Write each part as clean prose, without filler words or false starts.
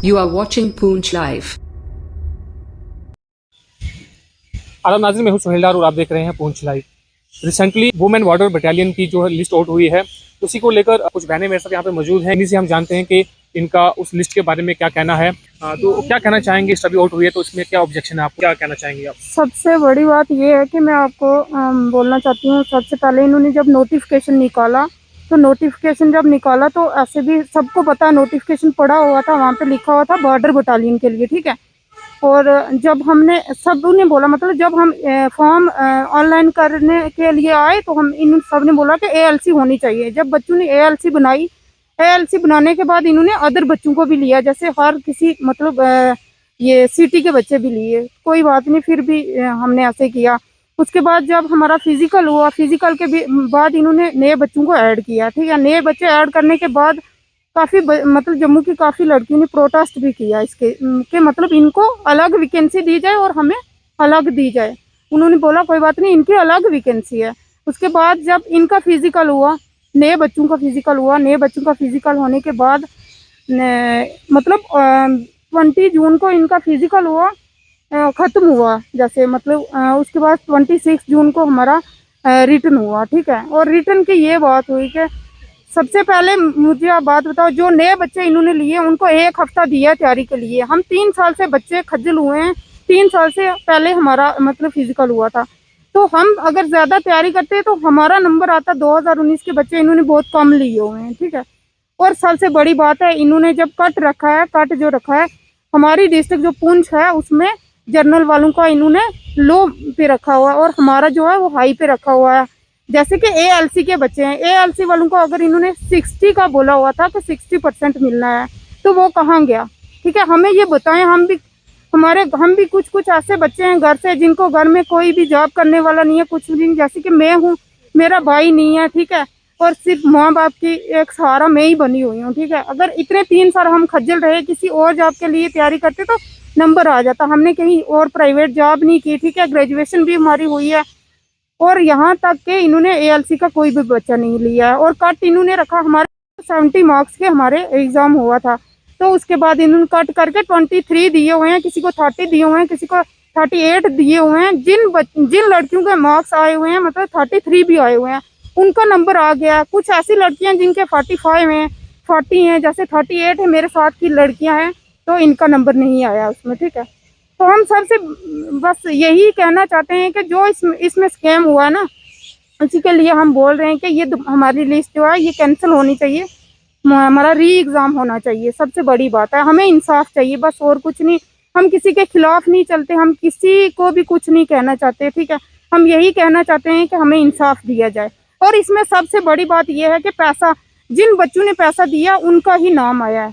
You are watching Poonch Live. आदाब नाज़रीन, मैं हूं सुहेल डार और आप देख रहे हैं पूंछ live. Recently women border battalion की जो लिस्ट आउट हुई है, उसी को लेकर कुछ बहनें मेरे साथ यहाँ पे मौजूद हैं। इन्हीं से हम जानते हैं कि इनका उस लिस्ट के बारे में क्या कहना है। तो क्या कहना चाहेंगे, लिस्ट अभी आउट हुई है तो इसमें क्या ऑब्जेक्शन है, आपको क्या कहना चाहेंगे आप? सबसे बड़ी बात ये है कि मैं आपको बोलना चाहती हूँ, सबसे पहले इन्होंने जब नोटिफिकेशन निकाला तो ऐसे भी सबको पता, नोटिफिकेशन पड़ा हुआ था, वहाँ पे लिखा हुआ था बॉर्डर बटालियन के लिए, ठीक है। और जब हमने सब ने बोला, मतलब जब हम फॉर्म ऑनलाइन करने के लिए आए तो हम इन सब ने बोला कि एएलसी होनी चाहिए। जब बच्चों ने एएलसी बनाई, एएलसी बनाने के बाद इन्होंने अदर बच्चों को भी लिया, जैसे हर किसी मतलब ये सिटी के बच्चे भी लिए, कोई बात नहीं, फिर भी हमने ऐसे किया। उसके बाद जब हमारा फिजिकल हुआ, फिजिकल के बाद इन्होंने नए बच्चों को ऐड किया, ठीक है। नए बच्चे ऐड करने के बाद काफ़ी मतलब जम्मू की काफ़ी लड़कियों ने प्रोटेस्ट भी किया इसके कि मतलब इनको अलग वैकेंसी दी जाए और हमें अलग दी जाए। उन्होंने बोला कोई बात नहीं, इनकी अलग वैकेंसी है। उसके बाद जब इनका फिजिकल हुआ, नए बच्चों का फिजिकल होने के बाद मतलब 20 जून को इनका फिजिकल हुआ, ख़त्म हुआ जैसे, मतलब उसके बाद 26 जून को हमारा रिटर्न हुआ, ठीक है। और रिटर्न की ये बात हुई कि सबसे पहले मुझे आप बात बताओ, जो नए बच्चे इन्होंने लिए उनको 1 हफ्ता दिया तैयारी के लिए। हम 3 साल से बच्चे खज्जल हुए हैं, 3 साल से पहले हमारा मतलब फिजिकल हुआ था, तो हम अगर ज़्यादा तैयारी करते तो हमारा नंबर आता। 2019 के बच्चे इन्होंने बहुत कम लिए हुए हैं, ठीक है। और सबसे बड़ी बात है, इन्होंने जब कट जो रखा है, हमारी डिस्ट्रिक्ट जो पुंछ है उसमें जर्नल वालों का इन्होंने लो पे रखा हुआ है और हमारा जो है वो हाई पे रखा हुआ है। जैसे कि एएलसी के बच्चे हैं, एएलसी वालों को अगर इन्होंने 60 का बोला हुआ था कि 60% मिलना है, तो वो कहाँ गया, ठीक है। हमें ये बताएं, हम भी कुछ ऐसे बच्चे हैं घर से जिनको घर में कोई भी जॉब करने वाला नहीं है, कुछ भी, जैसे कि मैं हूँ, मेरा भाई नहीं है, ठीक है, और सिर्फ माँ बाप की एक सहारा मैं ही बनी हुई हूँ, ठीक है। अगर इतने 3 साल हम खज्जल रहे, किसी और जॉब के लिए तैयारी करते तो नंबर आ जाता। हमने कहीं और प्राइवेट जॉब नहीं की, ठीक है, ग्रेजुएशन भी हमारी हुई है, और यहाँ तक कि इन्होंने एएलसी का कोई भी बच्चा नहीं लिया है। और कट इन्होंने रखा, हमारे 70 मार्क्स के हमारे एग्ज़ाम हुआ था, तो उसके बाद इन्होंने कट करके 23 दिए हुए हैं, किसी को 30 दिए हुए हैं, किसी को 38 दिए हुए हैं। जिन लड़कियों के मार्क्स आए हुए हैं, मतलब 33 भी आए हुए हैं, उनका नंबर आ गया। कुछ ऐसी लड़कियाँ जिनके 45 हैं, 40 हैं, जैसे 38 है मेरे साथ की लड़कियाँ हैं, तो इनका नंबर नहीं आया उसमें, ठीक है। तो हम सबसे बस यही कहना चाहते हैं कि जो इसमें स्कैम हुआ ना, उसी के लिए हम बोल रहे हैं कि ये हमारी लिस्ट जो है ये कैंसिल होनी चाहिए, हमारा री एग्ज़ाम होना चाहिए। सबसे बड़ी बात है, हमें इंसाफ चाहिए, बस और कुछ नहीं। हम किसी के खिलाफ नहीं चलते, हम किसी को भी कुछ नहीं कहना चाहते, ठीक है। हम यही कहना चाहते हैं कि हमें इंसाफ दिया जाए। और इसमें सबसे बड़ी बात यह है कि पैसा, जिन बच्चों ने पैसा दिया उनका ही नाम आया है,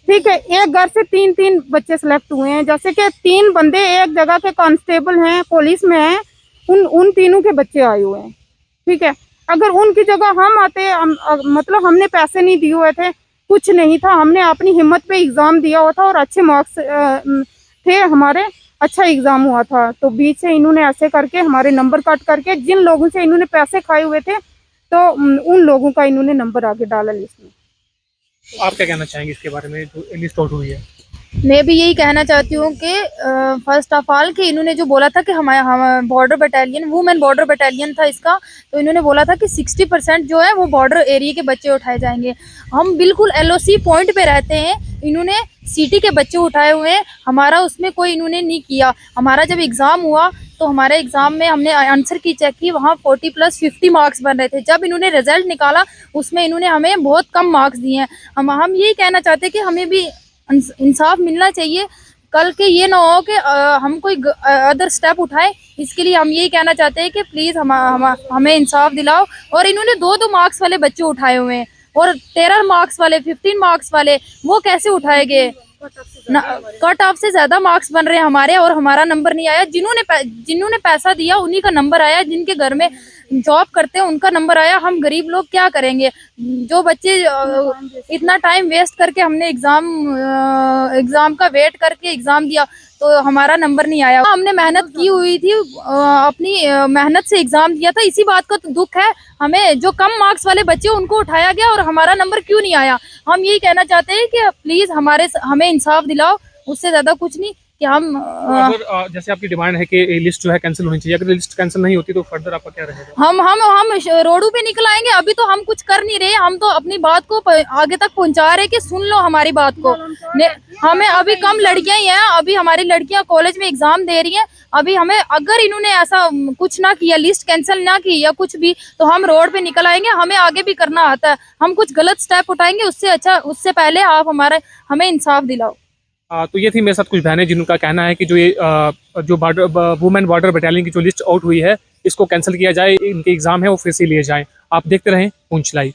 ठीक है। एक घर से 3 बच्चे सेलेक्ट हुए हैं, जैसे कि 3 बंदे एक जगह के कांस्टेबल हैं, पुलिस में हैं, उन तीनों के बच्चे आए हुए हैं, ठीक है। अगर उनकी जगह हम आते, मतलब हमने पैसे नहीं दिए हुए थे, कुछ नहीं था, हमने अपनी हिम्मत पे एग्ज़ाम दिया हुआ था और अच्छे मार्क्स थे हमारे, अच्छा एग्ज़ाम हुआ था, तो बीच से इन्होंने ऐसे करके हमारे नंबर कट करके, जिन लोगों से इन्होंने पैसे खाए हुए थे, तो उन लोगों का इन्होंने नंबर आगे डाला लिस्ट में। तो आप क्या कहना चाहेंगे इसके बारे में, जो लिस्ट आउट हुई है? मैं भी यही कहना चाहती हूँ कि फर्स्ट ऑफ ऑल कि इन्होंने जो बोला था कि हम border battalion, women border battalion था इसका, तो इन्होंने बोला था कि 60% जो है वो बॉर्डर एरिया के बच्चे उठाए जाएंगे। हम बिल्कुल एलओसी पॉइंट पे रहते हैं, इन्होंने सिटी के बच्चे उठाए हुए हैं, हमारा उसमें कोई इन्होंने नहीं किया। हमारा जब एग्ज़ाम हुआ तो हमारे एग्ज़ाम में हमने आंसर की चेक की, वहाँ 40 + 50 मार्क्स बन रहे थे। जब इन्होंने रिजल्ट निकाला उसमें इन्होंने हमें बहुत कम मार्क्स दिए हैं। हम यही कहना चाहते हैं कि हमें भी इंसाफ मिलना चाहिए। कल के ये ना हो कि हम कोई अदर स्टेप उठाए, इसके लिए हम यही कहना चाहते हैं कि प्लीज़ हमें इंसाफ दिलाओ। और इन्होंने 2-2 मार्क्स वाले बच्चे उठाए हुए हैं, और 13 मार्क्स वाले, 15 मार्क्स वाले, वो कैसे उठाए गए? कट ऑफ से ज्यादा मार्क्स बन रहे हैं हमारे और हमारा नंबर नहीं आया। जिन्होंने पैसा दिया उन्हीं का नंबर आया, जिनके घर में जॉब करते हैं उनका नंबर आया। हम गरीब लोग क्या करेंगे? जो बच्चे इतना टाइम वेस्ट करके हमने एग्जाम का वेट करके एग्जाम दिया तो हमारा नंबर नहीं आया। हमने मेहनत की हुई थी, अपनी मेहनत से एग्जाम दिया था। इसी बात का तो दुख है हमें, जो कम मार्क्स वाले बच्चे उनको उठाया गया और हमारा नंबर क्यों नहीं आया। हम यही कहना चाहते हैं कि प्लीज हमें इंसाफ दिलाओ, उससे ज्यादा कुछ नहीं कि हम अगर जैसे आपकी डिमांड है कि लिस्ट जो है कैंसिल होनी चाहिए, अगर लिस्ट कैंसिल नहीं होती तो फर्दर आपका क्या रहेगा? हम रोडों पे निकल आएंगे। अभी तो हम कुछ कर नहीं रहे, हम तो अपनी बात को आगे तक पहुंचा रहे कि सुन लो हमारी बात को। हमें अभी कम लड़कियां ही हैं, अभी हमारी लड़कियां कॉलेज में एग्जाम दे रही हैं। अभी हमें अगर इन्होंने ऐसा कुछ ना किया, लिस्ट कैंसिल ना की या कुछ भी, तो हम रोड पे निकल आएंगे। हमें आगे भी करना आता है, हम कुछ गलत स्टेप उठाएंगे। उससे पहले आप हमें इंसाफ दिलाओ। तो ये थी मेरे साथ कुछ बहनें जिनका कहना है कि जो ये जो वुमेन बॉर्डर बटालियन की जो लिस्ट आउट हुई है इसको कैंसिल किया जाए, इनके एग्जाम है वो फिर से लिए जाए। आप देखते रहें पूंछ लाइव।